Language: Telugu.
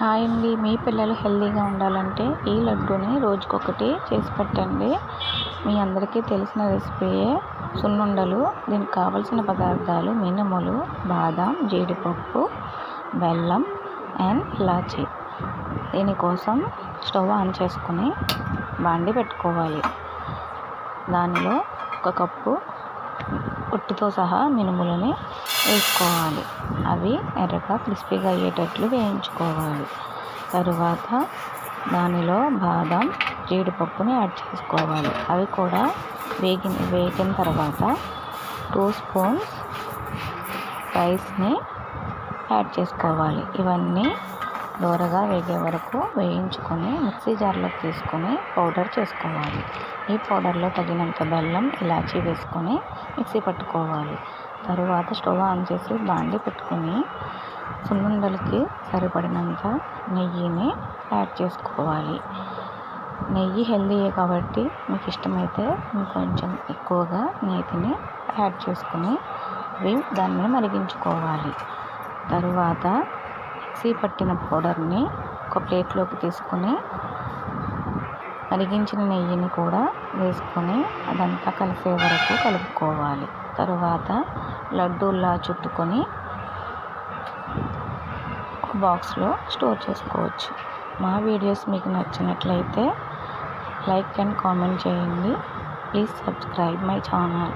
హాయ్ అండి. మీ పిల్లలు హెల్తీగా ఉండాలంటే ఈ లడ్డూని రోజుకొకటి చేసి పెట్టండి. మీ అందరికీ తెలిసిన రెసిపీయే సున్నుండలు. దీనికి కావలసిన పదార్థాలు మినుములు, బాదం, జీడిపప్పు, బెల్లం అండ్ ఇలాచీ. దీనికోసం స్టవ్ ఆన్ చేసుకుని బాండి పెట్టుకోవాలి. దానిలో 1 కప్పు పొట్టుతో సహా మినుములని వేసుకోవాలి. అవి ఎర్రగా క్రిస్పీగా అయ్యేటట్లు వేయించుకోవాలి. తరువాత దానిలో బాదం, జీడిపప్పుని యాడ్ చేసుకోవాలి. అవి కూడా వేగిన తర్వాత 2 స్పూన్స్ రైస్ని యాడ్ చేసుకోవాలి. ఇవన్నీ దోరగా వేగే వరకు వేయించుకొని మిక్సీ జార్లోకి తీసుకొని పౌడర్ చేసుకోవాలి. ఈ పౌడర్లో తగినంత బెల్లం, ఇలాచీ వేసుకొని మిక్సీ పట్టుకోవాలి. తరువాత స్టవ్ ఆన్ చేసి బాండి పెట్టుకొని సున్నుండలకి సరిపడినంత నెయ్యిని యాడ్ చేసుకోవాలి. నెయ్యి హెల్తీయే కాబట్టి మీకు ఇష్టమైతే ఇంకొంచెం ఎక్కువగా నెయ్యిని యాడ్ చేసుకొని దాన్ని మరిగించుకోవాలి. తరువాత మిక్సీ పట్టిన పౌడర్ని ఒక ప్లేట్లోకి తీసుకొని మరిగించిన నెయ్యిని కూడా వేసుకొని అదంతా కలిసే వరకు కలుపుకోవాలి. తరువాత లడ్డూల్లా చుట్టుకొని ఒక బాక్స్లో స్టోర్ చేసుకోవచ్చు. మా వీడియోస్ మీకు నచ్చినట్లయితే లైక్ అండ్ కామెంట్ చేయండి. Please subscribe my channel.